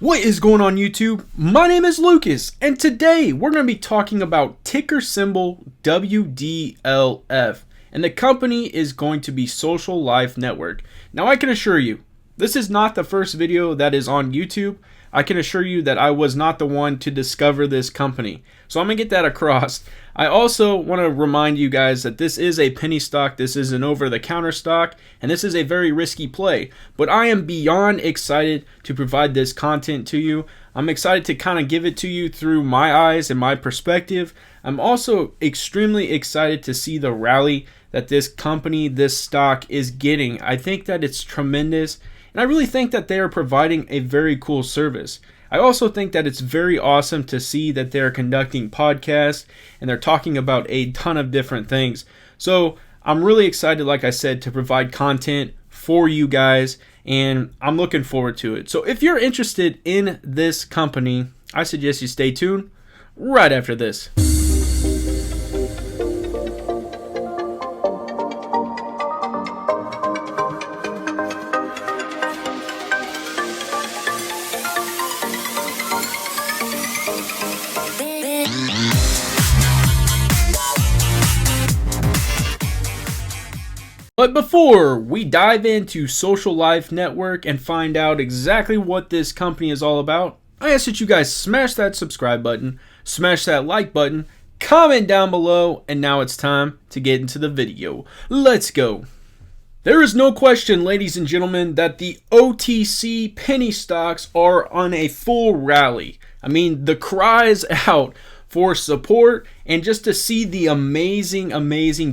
What is going on YouTube? My name is Lucas, and today we're going to be talking about ticker symbol WDLF, and the company is going to be Social Life Network. Now I can assure you, this is not the first video that is on YouTube. I can assure you that I was not the one to discover this company. So I'm going to get that across. I also want to remind you guys that this is a penny stock, this is an over-the-counter stock, and this is a very risky play. But I am beyond excited to provide this content to you. I'm excited to kind of give it to you through my eyes and my perspective. I'm also extremely excited to see the rally that this company, this stock is getting. I think that it's tremendous. And I really think that they are providing a very cool service. I also think that it's very awesome to see that they're conducting podcasts and they're talking about a ton of different things. So I'm really excited, like I said, to provide content for you guys, and I'm looking forward to it. So if you're interested in this company, I suggest you stay tuned right after this. But before we dive into Social Life Network and find out exactly what this company is all about, I ask that you guys smash that subscribe button, smash that like button, comment down below, and now it's time to get into the video. Let's go. There is no question, ladies and gentlemen, that the OTC penny stocks are on a full rally. I mean, the cries out for support and just to see the amazing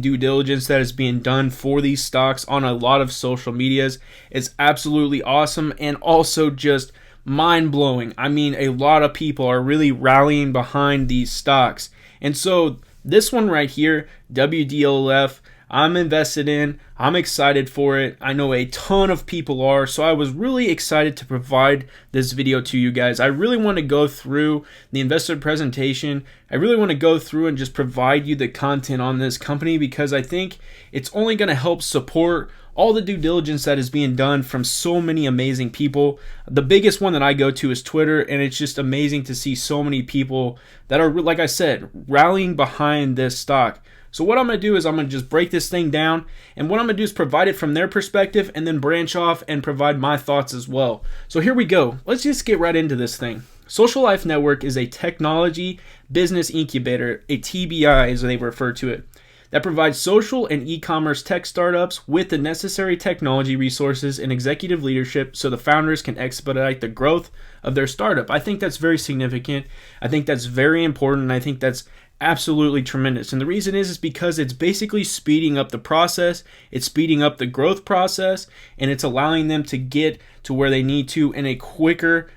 due diligence that is being done for these stocks on a lot of social medias is absolutely awesome and also just mind-blowing. I mean, a lot of people are really rallying behind these stocks. And so this one right here, WDLF, I'm invested in. I'm excited for it. I know a ton of people are, so I was really excited to provide this video to you guys. I really want to go through the investor presentation. I really want to go through and just provide you the content on this company because I think it's only going to help support all the due diligence that is being done from so many amazing people. The biggest one that I go to is Twitter, and it's just amazing to see so many people that are, like I said, rallying behind this stock. So what I'm going to do is I'm going to just break this thing down, and what I'm going to do is provide it from their perspective and then branch off and provide my thoughts as well. So here we go. Let's just get right into this thing. Social Life Network is a technology business incubator, a TBI as they refer to it, that provides social and e-commerce tech startups with the necessary technology resources and executive leadership so the founders can expedite the growth of their startup. I think that's very significant. I think that's very important. And I think that's absolutely tremendous. And the reason is because it's basically speeding up the process, it's speeding up the growth process, and it's allowing them to get to where they need to in a quicker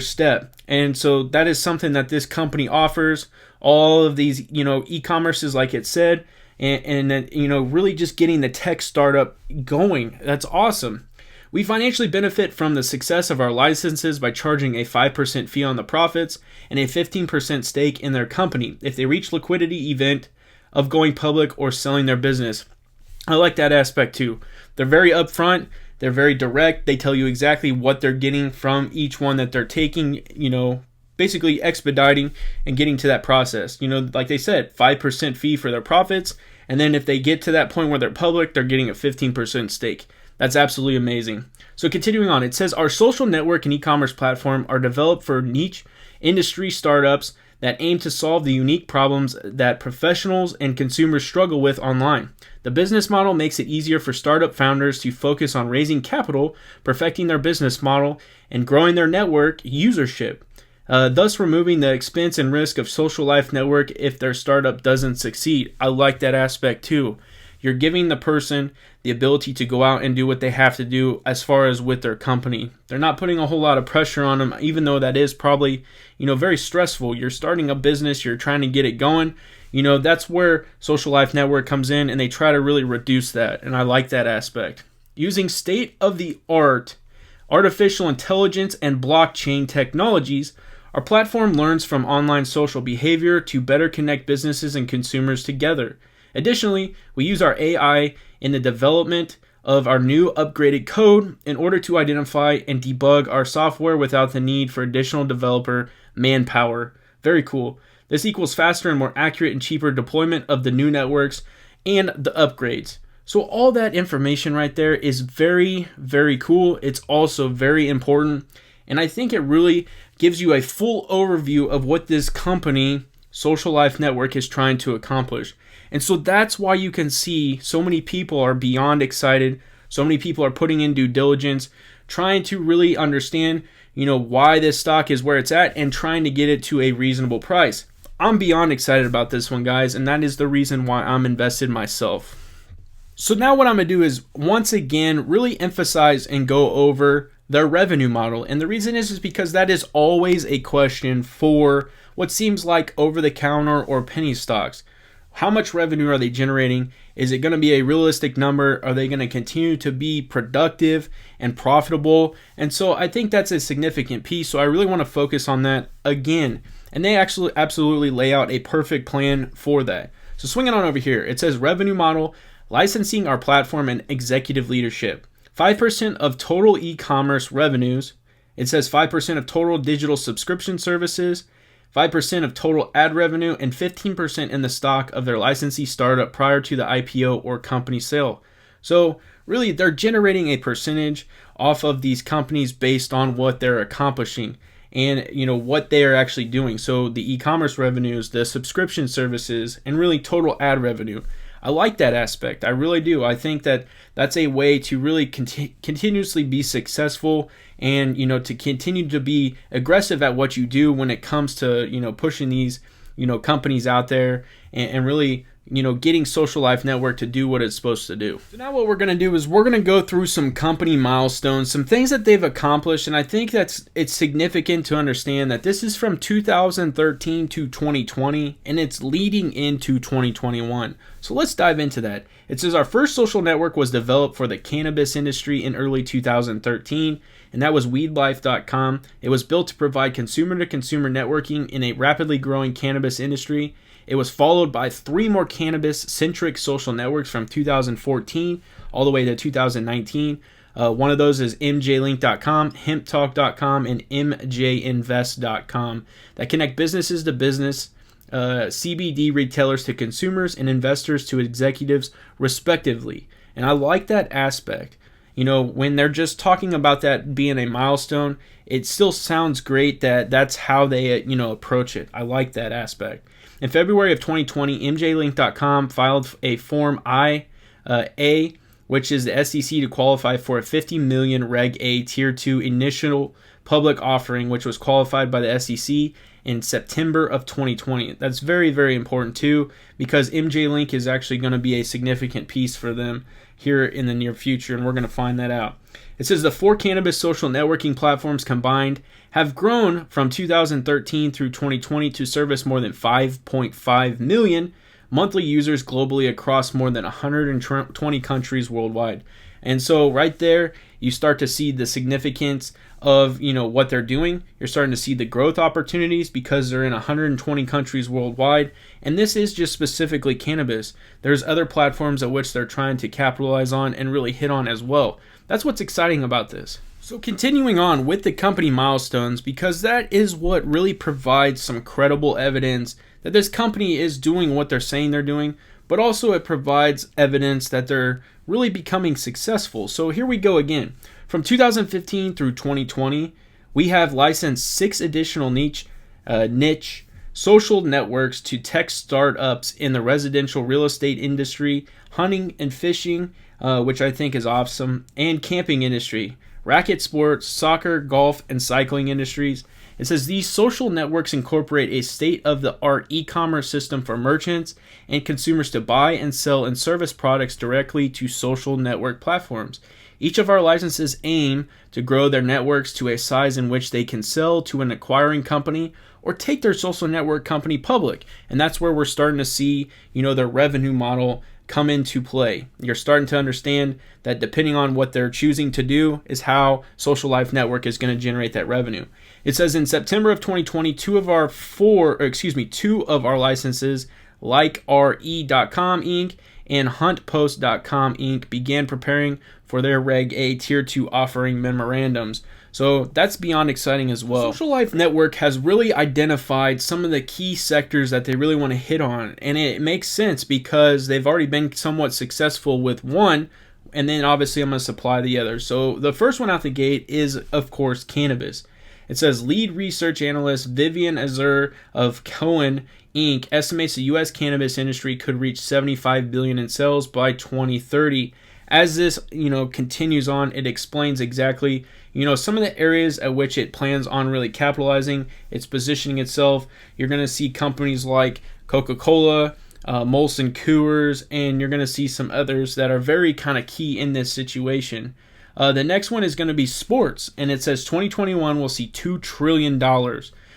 step. And so that is something that this company offers. All of these, e-commerces, like it said, and really just getting the tech startup going. That's awesome. We financially benefit from the success of our licenses by charging a 5% fee on the profits and a 15% stake in their company if they reach liquidity event of going public or selling their business. I like that aspect too. They're very upfront. They're very direct. They tell you exactly what they're getting from each one that they're taking, basically expediting and getting to that process. Like they said, 5% fee for their profits. And then if they get to that point where they're public, they're getting a 15% stake. That's absolutely amazing. So continuing on, it says our social network and e-commerce platform are developed for niche industry startups that aim to solve the unique problems that professionals and consumers struggle with online. The business model makes it easier for startup founders to focus on raising capital, perfecting their business model, and growing their network usership, thus removing the expense and risk of Social Life Network if their startup doesn't succeed. I like that aspect too. You're giving the person the ability to go out and do what they have to do as far as with their company. They're not putting a whole lot of pressure on them, even though that is probably, very stressful. You're starting a business, you're trying to get it going. That's where Social Life Network comes in, and they try to really reduce that, and I like that aspect. Using state-of-the-art artificial intelligence and blockchain technologies, our platform learns from online social behavior to better connect businesses and consumers together. Additionally, we use our AI in the development of our new upgraded code in order to identify and debug our software without the need for additional developer manpower. Very cool. This equals faster and more accurate and cheaper deployment of the new networks and the upgrades. So all that information right there is very, very cool. It's also very important. And I think it really gives you a full overview of what this company, Social Life Network, is trying to accomplish. And so that's why you can see so many people are beyond excited. So many people are putting in due diligence, trying to really understand, why this stock is where it's at and trying to get it to a reasonable price. I'm beyond excited about this one, guys, and that is the reason why I'm invested myself. So now what I'm going to do is once again really emphasize and go over their revenue model. And the reason is because that is always a question for what seems like over-the-counter or penny stocks. How much revenue are they generating? Is it going to be a realistic number? Are they going to continue to be productive and profitable? And so I think that's a significant piece. So I really want to focus on that again. And they actually absolutely lay out a perfect plan for that. So swinging on over here, it says revenue model, licensing our platform and executive leadership. 5% of total e-commerce revenues. It says 5% of total digital subscription services, 5% of total ad revenue, and 15% in the stock of their licensee startup prior to the IPO or company sale. So really, they're generating a percentage off of these companies based on what they're accomplishing and what they are actually doing. So the e-commerce revenues, the subscription services, and really total ad revenue. I like that aspect. I really do. I think that that's a way to really continuously be successful and, to continue to be aggressive at what you do when it comes to, pushing these, companies out there and really, getting Social Life Network to do what it's supposed to do. So now what we're going to do is we're going to go through some company milestones, some things that they've accomplished. And I think it's significant to understand that this is from 2013 to 2020 and it's leading into 2021. So let's dive into that. It says our first social network was developed for the cannabis industry in early 2013, and that was weedlife.com. It was built to provide consumer-to-consumer networking in a rapidly growing cannabis industry. It was followed by 3 more cannabis-centric social networks from 2014 all the way to 2019. One of those is mjlink.com, hemptalk.com, and mjinvest.com that connect businesses to business, CBD retailers to consumers, and investors to executives, respectively. And I like that aspect. When they're just talking about that being a milestone, it still sounds great that that's how they, approach it. I like that aspect. In February of 2020, mjlink.com filed a Form I-A, which is the SEC to qualify for a $50 million Reg A Tier 2 initial public offering, which was qualified by the SEC in September of 2020. That's very, very important too, because MJ-Link is actually going to be a significant piece for them here in the near future, and we're going to find that out. It says the 4 cannabis social networking platforms combined have grown from 2013 through 2020 to service more than 5.5 million monthly users globally across more than 120 countries worldwide. And so right there, you start to see the significance of, what they're doing. You're starting to see the growth opportunities because they're in 120 countries worldwide. And this is just specifically cannabis. There's other platforms at which they're trying to capitalize on and really hit on as well. That's what's exciting about this. So continuing on with the company milestones, because that is what really provides some credible evidence that this company is doing what they're saying they're doing, but also it provides evidence that they're really becoming successful. So here we go again. From 2015 through 2020, we have licensed 6 additional niche social networks to tech startups in the residential real estate industry, hunting and fishing, which I think is awesome, and camping industry, racket sports, soccer, golf, and cycling industries. It says these social networks incorporate a state-of-the-art e-commerce system for merchants and consumers to buy and sell and service products directly to social network platforms. Each of our licenses aim to grow their networks to a size in which they can sell to an acquiring company or take their social network company public. And that's where we're starting to see, their revenue model come into play. You're starting to understand that depending on what they're choosing to do is how Social Life Network is going to generate that revenue. It says in September of 2020, 2 of our licenses, like RE.com Inc. and HuntPost.com Inc. began preparing for their Reg A Tier 2 offering memorandums. So that's beyond exciting as well. Social Life Network has really identified some of the key sectors that they really want to hit on, and it makes sense because they've already been somewhat successful with one, and then obviously I'm going to supply the other. So the first one out the gate is, of course, cannabis. It says lead research analyst Vivian Azur of Cohen Inc. estimates the U.S. cannabis industry could reach $75 billion in sales by 2030. As this, continues on, it explains exactly, some of the areas at which it plans on really capitalizing. It's positioning itself. You're going to see companies like Coca-Cola, Molson Coors, and you're going to see some others that are very kind of key in this situation. The next one is going to be sports, and it says 2021 will see $2 trillion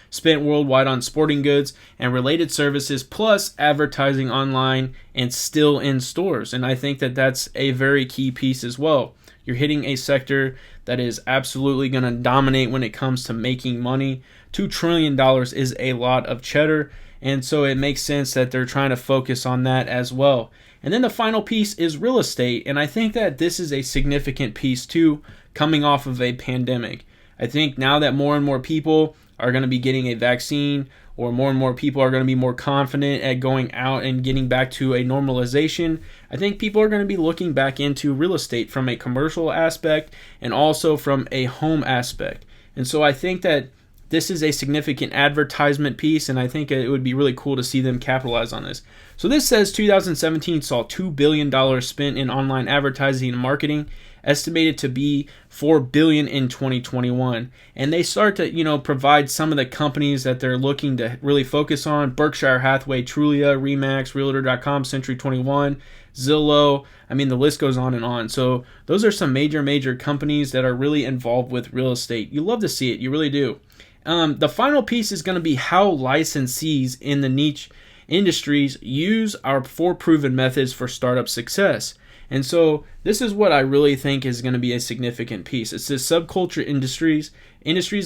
spent worldwide on sporting goods and related services, plus advertising online and still in stores. And I think that that's a very key piece as well. You're hitting a sector that is absolutely going to dominate when it comes to making money. $2 trillion is a lot of cheddar, and so it makes sense that they're trying to focus on that as well. And then the final piece is real estate, and I think that this is a significant piece too, coming off of a pandemic. I think now that more and more people are going to be getting a vaccine, or more and more people are going to be more confident at going out and getting back to a normalization, I think people are going to be looking back into real estate from a commercial aspect and also from a home aspect. And so I think that this is a significant advertisement piece, and I think it would be really cool to see them capitalize on this. So this says 2017 saw $2 billion spent in online advertising and marketing, estimated to be $4 billion in 2021. And they start to, provide some of the companies that they're looking to really focus on: Berkshire Hathaway, Trulia, Remax, Realtor.com, Century 21, Zillow. I mean, the list goes on and on. So those are some major companies that are really involved with real estate. You love to see it. You really do. The final piece is going to be how licensees in the niche industries use our 4 proven methods for startup success. And so this is what I really think is going to be a significant piece. It says subculture industries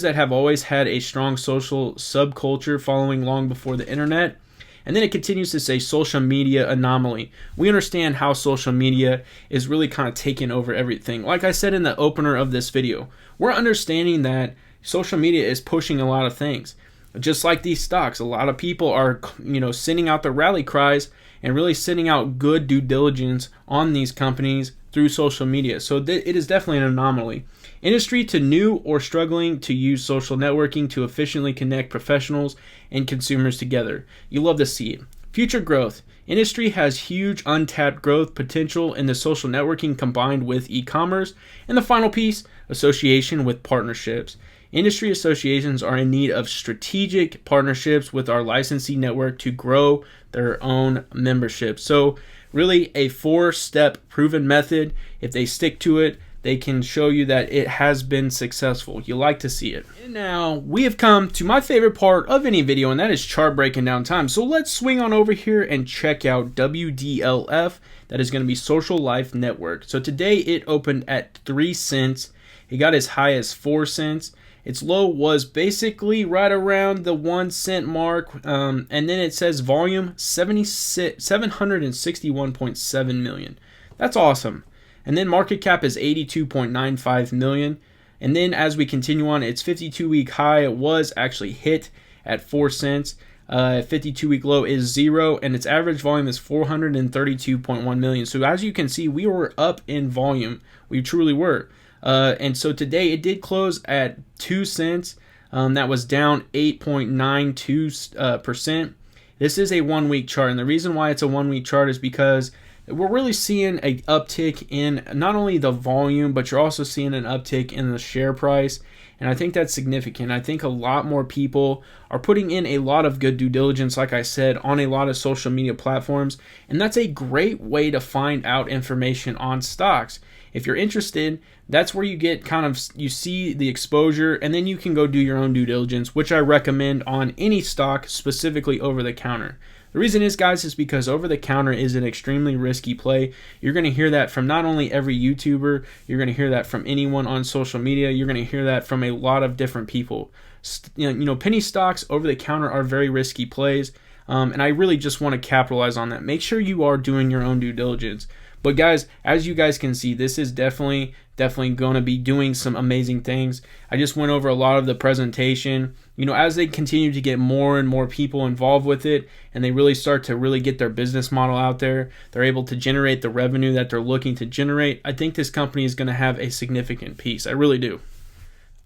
that have always had a strong social subculture following long before the internet. And then it continues to say social media anomaly. We understand how social media is really kind of taking over everything. Like I said in the opener of this video, we're understanding that social media is pushing a lot of things. Just like these stocks, a lot of people are, sending out the rally cries and really sending out good due diligence on these companies through social media. So it is definitely an anomaly. Industry to new or struggling to use social networking to efficiently connect professionals and consumers together. You love to see it. Future growth. Industry has huge untapped growth potential in the social networking combined with e-commerce. And the final piece, association with partnerships. Industry associations are in need of strategic partnerships with our licensee network to grow their own membership. So really a 4-step proven method. If they stick to it, they can show you that it has been successful. You like to see it. And now we have come to my favorite part of any video, and that is chart breaking down time. So let's swing on over here and check out WDLF. That is going to be Social Life Network. So today it opened at 3 cents. It got as high as 4 cents. Its low was basically right around the 1 cent mark, and then it says volume 761.7 million. That's awesome. And then market cap is 82.95 million. And then as we continue on, its 52-week high was actually hit at 4 cents. 52-week low is 0, and its average volume is 432.1 million. So as you can see, we were up in volume. We truly were. And so today it did close at 2 cents. That was down 8.92%. This is a 1-week chart, and the reason why it's a 1-week chart is because we're really seeing an uptick in not only the volume, but you're also seeing an uptick in the share price. And I think that's significant. I think a lot more people are putting in a lot of good due diligence, like I said, on a lot of social media platforms. And that's a great way to find out information on stocks. If you're interested, that's where you get you see the exposure, and then you can go do your own due diligence, which I recommend on any stock, specifically over the counter. The reason is, guys, is because over the counter is an extremely risky play. You're going to hear that from not only every YouTuber, you're going to hear that from anyone on social media, you're going to hear that from a lot of different people. Penny stocks over the counter are very risky plays. and I really just want to capitalize on that. Make sure you are doing your own due diligence. But guys, as you guys can see, this is definitely going to be doing some amazing things. I just went over a lot of the presentation. You know, as they continue to get more and more people involved with it, and they really start to really get their business model out there, they're able to generate the revenue that they're looking to generate. I think this company is going to have a significant piece. I really do.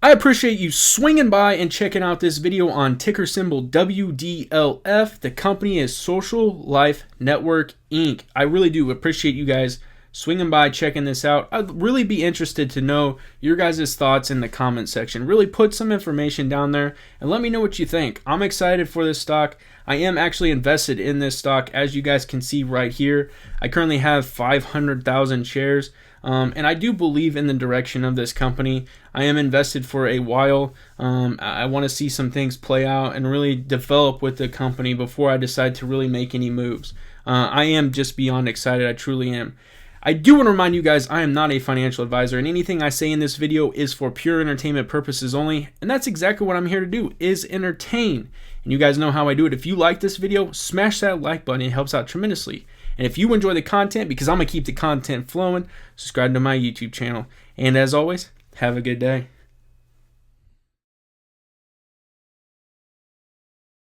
I appreciate you swinging by and checking out this video on ticker symbol WDLF. The company is Social Life Network, Inc. I really do appreciate you guys swinging by, checking this out. I'd really be interested to know your guys' thoughts in the comment section. Really put some information down there and let me know what you think. I'm excited for this stock. I am actually invested in this stock, as you guys can see right here. I currently have 500,000 shares. And I do believe in the direction of this company. I am invested for a while. I want to see some things play out and really develop with the company before I decide to really make any moves. I am just beyond excited. I truly am. I do want to remind you guys, I am not a financial advisor, and anything I say in this video is for pure entertainment purposes only, and that's exactly what I'm here to do, is entertain. And you guys know how I do it. If you like this video, smash that like button. It helps out tremendously. And if you enjoy the content, because I'm going to keep the content flowing, subscribe to my YouTube channel. And as always, have a good day.